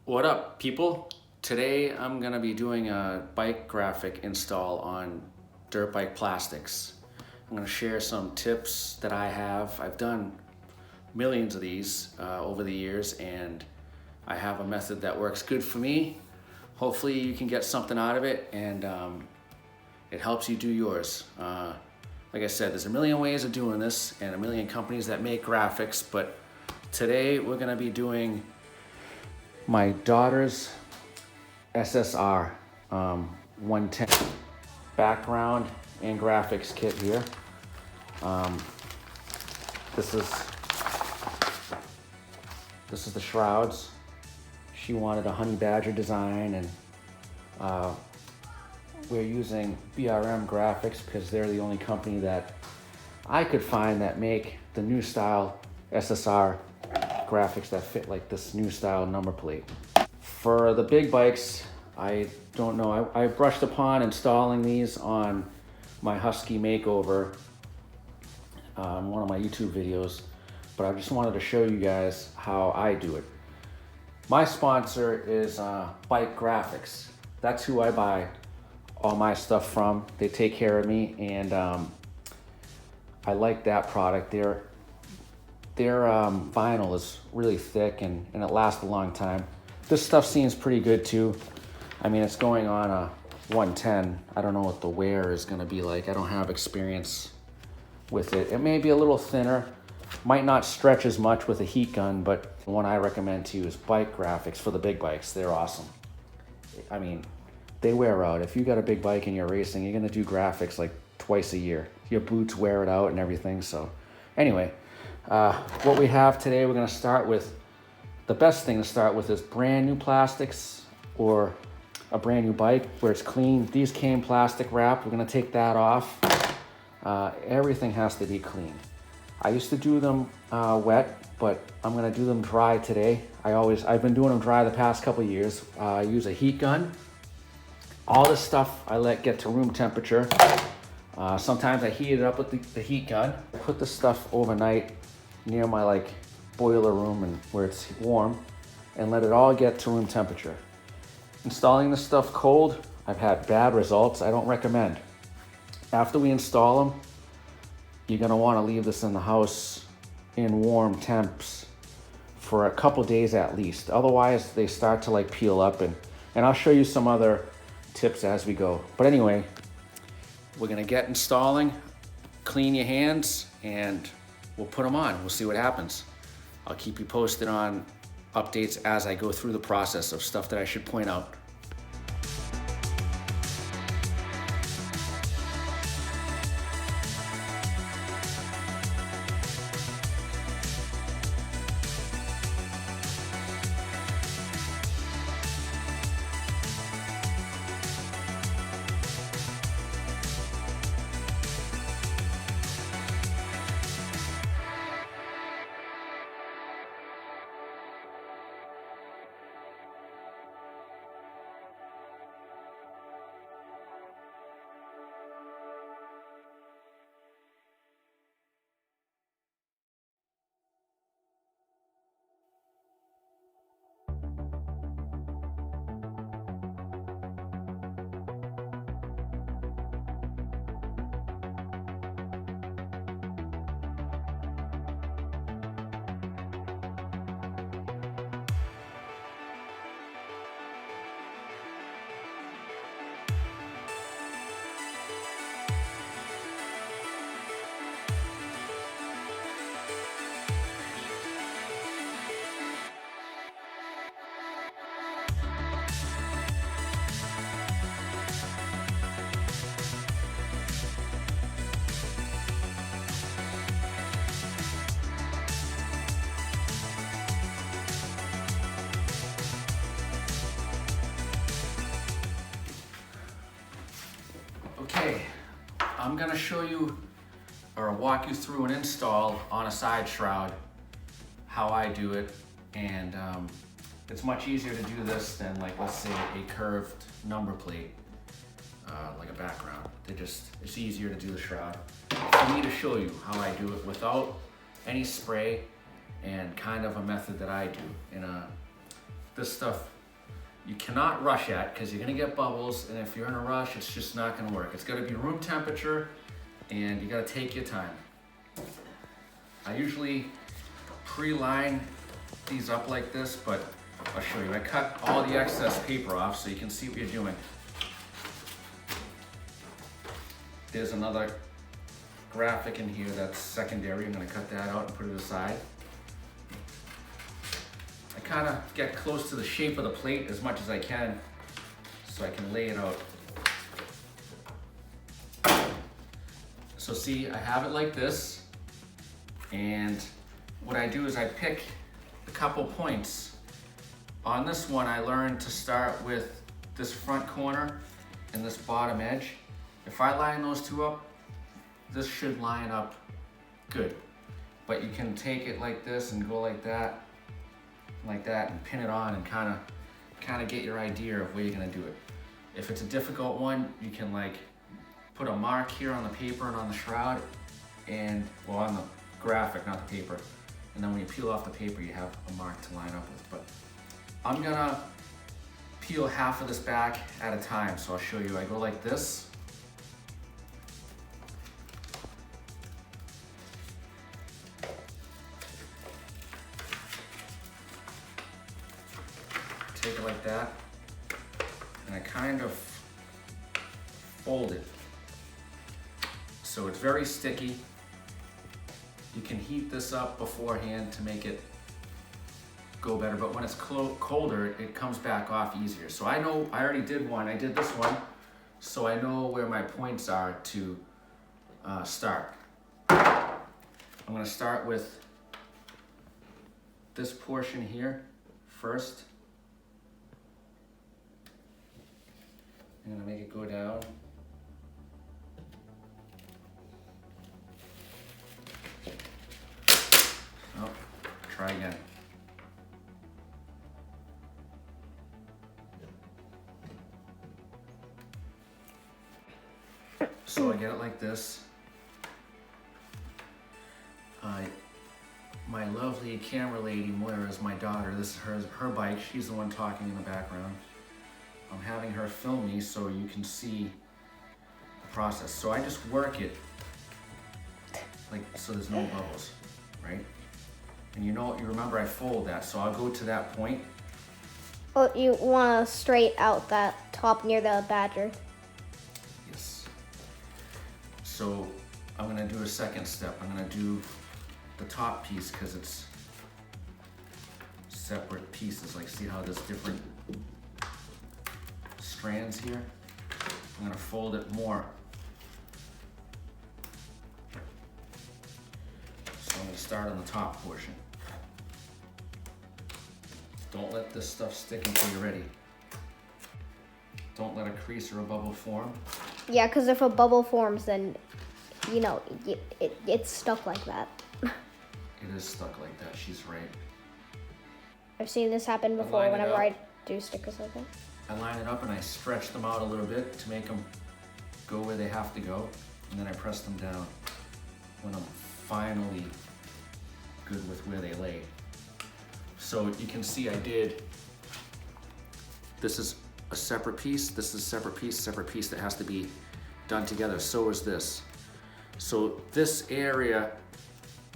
What up, people? Today I'm gonna be doing a bike graphic install on dirt bike plastics. I'm gonna share some tips that I have. I've done millions of these over the years, and I have a method that works good for me. Hopefully you can get something out of it, and it helps you do yours. Like I said, there's a million ways of doing this and a million companies that make graphics, but today we're gonna be doing my daughter's SSR 110 background and graphics kit here. This is the shrouds. She wanted a honey badger design, and we're using BRM graphics because they're the only company that I could find that make the new style SSR graphics that fit like this new style number plate. For the big bikes, I don't know. I brushed upon installing these on my Husky makeover, one of my YouTube videos, but I just wanted to show you guys how I do it. My sponsor is Bike Graphics. That's who I buy all my stuff from. They take care of me, and I like that product. Their vinyl is really thick and it lasts a long time. This stuff seems pretty good too. I mean, it's going on a 110. I don't know what the wear is gonna be like. I don't have experience with it. It may be a little thinner, might not stretch as much with a heat gun, but the one I recommend to you is Bike Graphics for the big bikes. They're awesome. I mean, they wear out. If you got a big bike and you're racing, you're gonna do graphics like twice a year. Your boots wear it out and everything. So anyway, what we have today, we're gonna start with, the best thing to start with is brand new plastics or a brand new bike where it's clean. These came plastic wrapped. We're gonna take that off. Everything has to be clean. I used to do them wet, but I'm gonna do them dry today. I've been doing them dry the past couple of years. I use a heat gun. All this stuff I let get to room temperature. Sometimes I heat it up with the heat gun. I put the stuff overnight near my boiler room and where it's warm, and let it all get to room temperature. Installing this stuff cold, I've had bad results. I don't recommend. After we install them, you're gonna wanna leave this in the house in warm temps for a couple days at least. Otherwise, they start to peel up, and I'll show you some other tips as we go. But anyway, we're gonna get installing, clean your hands, and we'll put them on. We'll see what happens. I'll keep you posted on updates as I go through the process of stuff that I should point out. Okay, I'm gonna show you or walk you through an install on a side shroud, how I do it, and it's much easier to do this than let's say a curved number plate, like a background. It's easier to do the shroud. For me to show you how I do it without any spray and kind of a method that I do. And this stuff you cannot rush at, because you're gonna get bubbles, and if you're in a rush, it's just not gonna work. It's gotta be room temperature, and you gotta take your time. I usually pre-line these up like this, but I'll show you. I cut all the excess paper off so you can see what you're doing. There's another graphic in here that's secondary. I'm gonna cut that out and put it aside. I kind of get close to the shape of the plate as much as I can so I can lay it out. So see, I have it like this, and what I do is I pick a couple points. On this one, I learned to start with this front corner and this bottom edge. If I line those two up, this should line up good. But you can take it like this and go like that, and pin it on and kind of get your idea of where you're gonna do it. If it's a difficult one, you can like put a mark here on the paper and on the shroud, and well, on the graphic, not the paper. And then when you peel off the paper, you have a mark to line up with. But I'm gonna peel half of this back at a time. So I'll show you. I go like this. Take it like that, and I kind of fold it. So it's very sticky. You can heat this up beforehand to make it go better, but when it's colder, it comes back off easier. So I know, I already did one, I did this one, so I know where my points are to start. I'm gonna start with this portion here first. I'm gonna make it go down. Oh, try again. So I get it like this. My lovely camera lady, Moira, is my daughter. This is her bike. She's the one talking in the background. I'm having her film me so you can see the process. So I just work it like so there's no bubbles, right? And you remember I fold that, so I'll go to that point. Oh, you want to straight out that top near the badger. Yes. So I'm gonna do a second step. I'm gonna do the top piece because it's separate pieces. Like, see how there's different strands here? I'm gonna fold it more. So I'm gonna start on the top portion. Don't let this stuff stick until you're ready. Don't let a crease or a bubble form. Yeah, because if a bubble forms, then, you know, it's stuck like that. It is stuck like that, she's right. I've seen this happen before whenever I do stickers like that. I line it up and I stretch them out a little bit to make them go where they have to go. And then I press them down when I'm finally good with where they lay. So you can see I did, this is a separate piece, this is a separate piece that has to be done together. So is this. So this area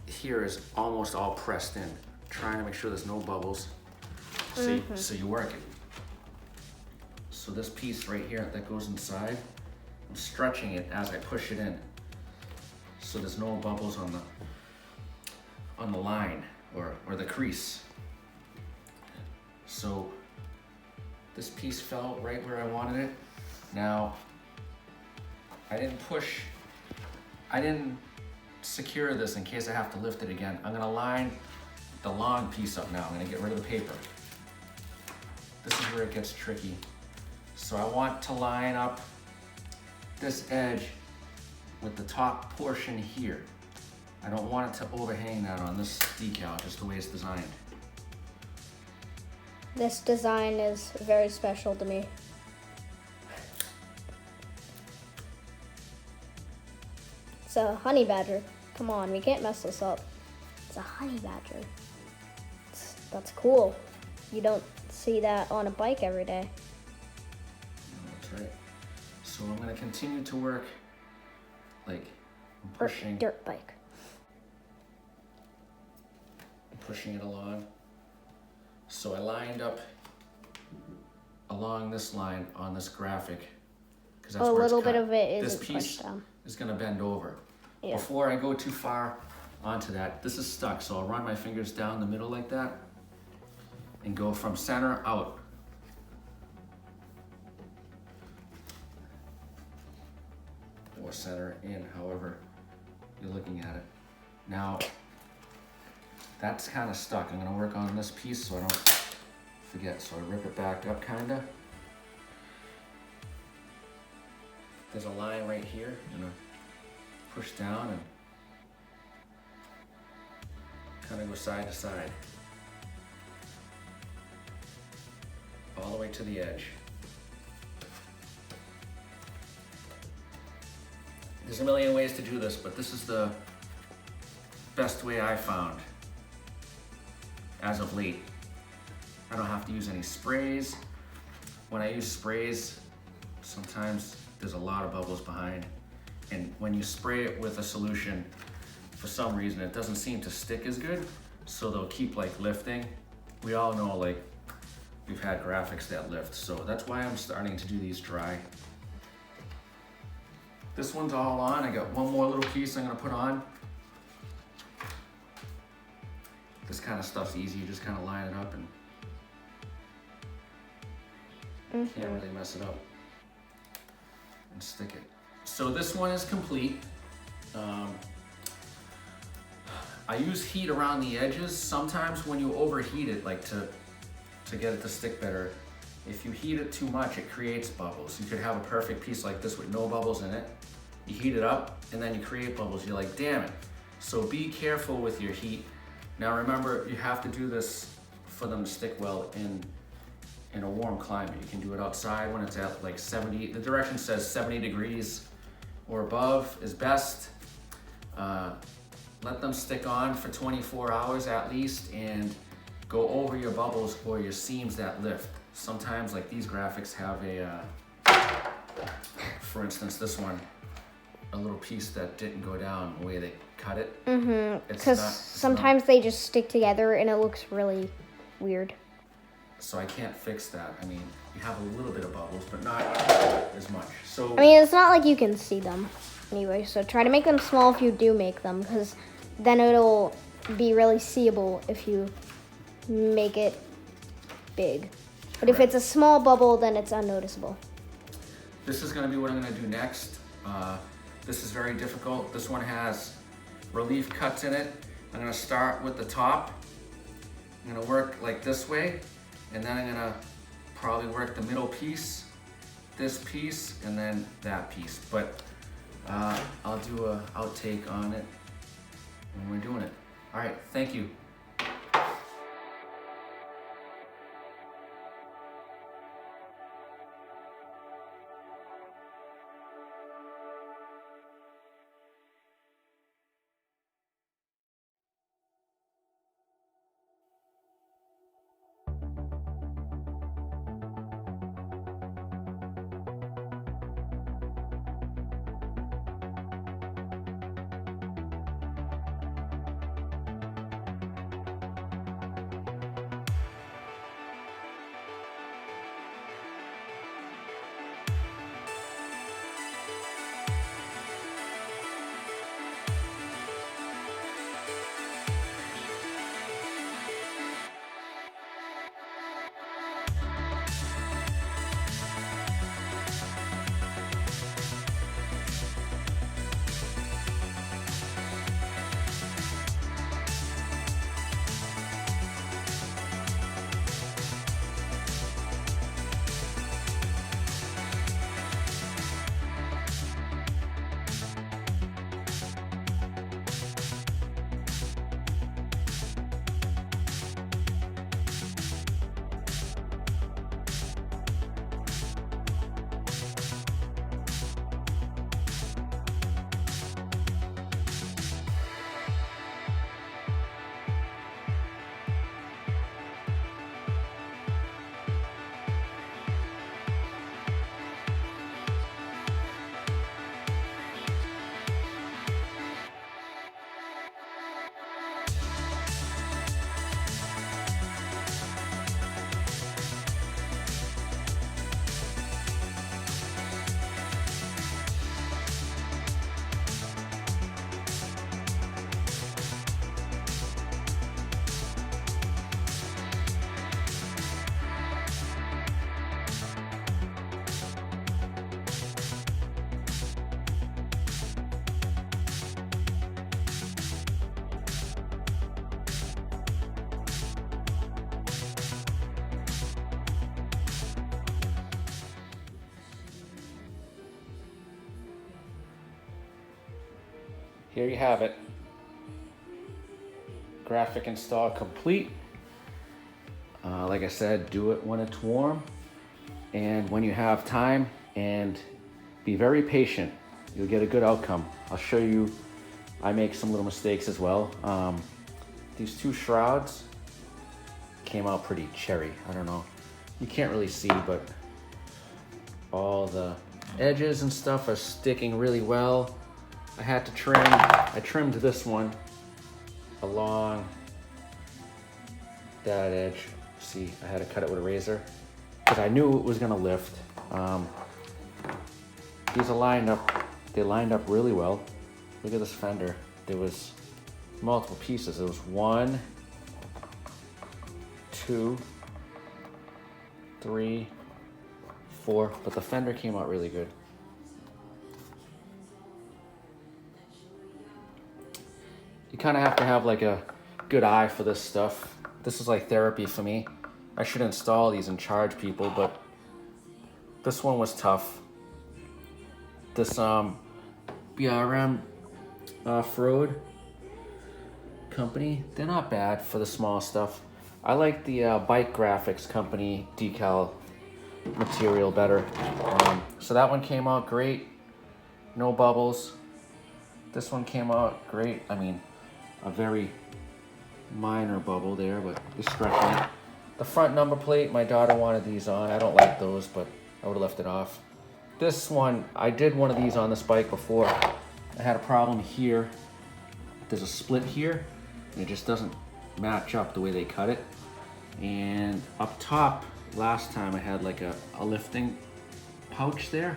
here is almost all pressed in, trying to make sure there's no bubbles. See, so you work it. So this piece right here that goes inside, I'm stretching it as I push it in. So there's no bubbles on the line or the crease. So this piece fell right where I wanted it. Now, I didn't secure this in case I have to lift it again. I'm gonna line the long piece up now. I'm gonna get rid of the paper. This is where it gets tricky. So I want to line up this edge with the top portion here. I don't want it to overhang that on this decal, just the way it's designed. This design is very special to me. It's a honey badger. Come on, we can't mess this up. It's a honey badger. That's cool. You don't see that on a bike every day. That's right. So I'm gonna continue to work, like, I'm pushing, Dirt bike. pushing it along. So I lined up along this line on this graphic, because that's A where it's little cut. bit of it This isn't piece pushed down. is gonna bend over. Yeah. Before I go too far onto that, this is stuck, so I'll run my fingers down the middle like that and go from center out. Or center in, however you're looking at it. Now, that's kind of stuck. I'm gonna work on this piece so I don't forget. So I rip it back up kinda. There's a line right here. I'm gonna push down and kind of go side to side. All the way to the edge. There's a million ways to do this, but this is the best way I found as of late. I don't have to use any sprays. When I use sprays, sometimes there's a lot of bubbles behind. And when you spray it with a solution, for some reason, it doesn't seem to stick as good. So they'll keep like lifting. We all know like we've had graphics that lift. So that's why I'm starting to do these dry. This one's all on. I got one more little piece I'm gonna put on. This kind of stuff's easy. You just kind of line it up and can't really mess it up. And stick it. So this one is complete. I use heat around the edges. Sometimes when you overheat it, like to get it to stick better, if you heat it too much, it creates bubbles. You could have a perfect piece like this with no bubbles in it. You heat it up and then you create bubbles. You're like, damn it. So be careful with your heat. Now remember, you have to do this for them to stick well in a warm climate. You can do it outside when it's at like 70. The direction says 70 degrees or above is best. Let them stick on for 24 hours at least and go over your bubbles or your seams that lift. Sometimes like these graphics have for instance, this one, a little piece that didn't go down the way they cut it. Because sometimes they just stick together and it looks really weird. So I can't fix that. I mean, you have a little bit of bubbles, but not as much. So I mean, it's not like you can see them anyway, so try to make them small if you do make them, because then it'll be really seeable if you make it big. But if it's a small bubble, then it's unnoticeable. this is gonna be what I'm gonna do next. This is very difficult. This one has relief cuts in it. I'm gonna start with the top. I'm gonna work like this way, and then I'm gonna probably work the middle piece, this piece, and then that piece. But I'll do a outtake on it when we're doing it. All right, thank you. here you have it. Graphic install complete. Like I said, do it when it's warm and when you have time, and be very patient. You'll get a good outcome. I'll show you, I make some little mistakes as well. These two shrouds came out pretty cherry. I don't know. You can't really see, but all the edges and stuff are sticking really well. I had to trim. I trimmed this one along that edge. See, I had to cut it with a razor because I knew it was gonna lift. These are lined up. They lined up really well. Look at this fender. There was multiple pieces. There was 1, 2, 3, 4, but the fender came out really good. You kind of have to have like a good eye for this stuff. This is like therapy for me. I should install these and charge people, but this one was tough. This BRM off-road company, they're not bad for the small stuff. I like the Bike Graphics company decal material better. So that one came out great, no bubbles. This one came out great. I mean, a very minor bubble there, but it's stretching it. The front number plate, my daughter wanted these on. I don't like those, but I would have left it off. This one, I did one of these on this bike before. I had a problem here. There's a split here, and it just doesn't match up the way they cut it. And up top, last time I had like a lifting pouch there,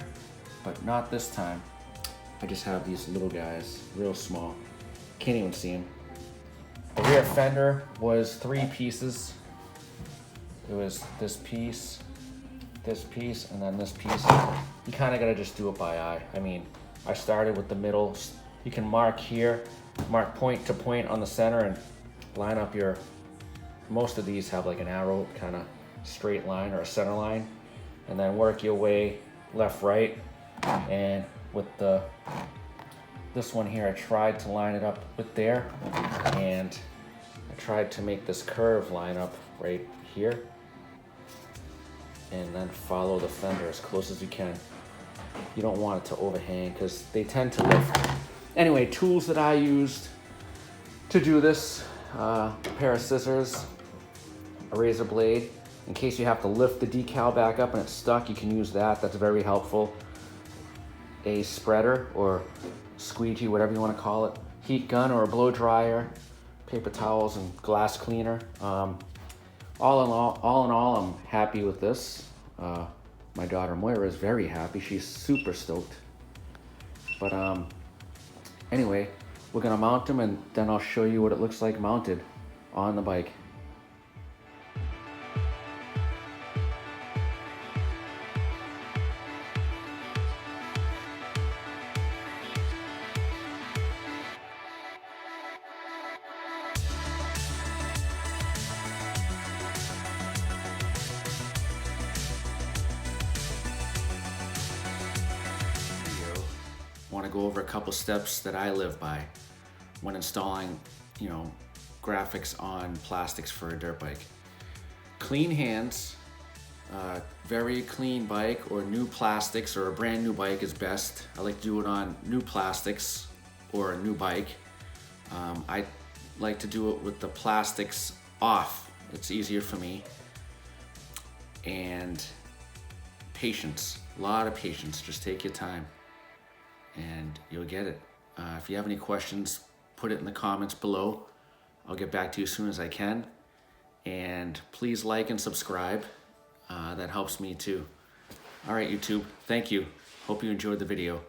but not this time. I just have these little guys, real small. Can't even see them. The rear fender was 3 pieces. It was this piece, and then this piece. You kind of gotta just do it by eye. I mean, I started with the middle. You can mark here, mark point to point on the center and line up your, most of these have like an arrow kind of straight line or a center line, and then work your way left, right. And with this one here, I tried to line it up with there, and I tried to make this curve line up right here, and then follow the fender as close as you can. You don't want it to overhang because they tend to lift. Anyway, tools that I used to do this, a pair of scissors, a razor blade. In case you have to lift the decal back up and it's stuck, you can use that. That's very helpful. A spreader or squeegee, whatever you want to call it. Heat gun or a blow dryer, paper towels and glass cleaner. All in all, I'm happy with this. My daughter Moira is very happy. She's super stoked. But anyway, we're gonna mount them and then I'll show you what it looks like mounted on the bike. Want to go over a couple steps that I live by when installing, graphics on plastics for a dirt bike. Clean hands, very clean bike or new plastics or a brand new bike is best. I like to do it on new plastics or a new bike. I like to do it with the plastics off. It's easier for me. And patience, a lot of patience. Just take your time and you'll get it. If you have any questions, put it in the comments below. I'll get back to you as soon as I can. And please like and subscribe. That helps me too. All right, YouTube, thank you. Hope you enjoyed the video.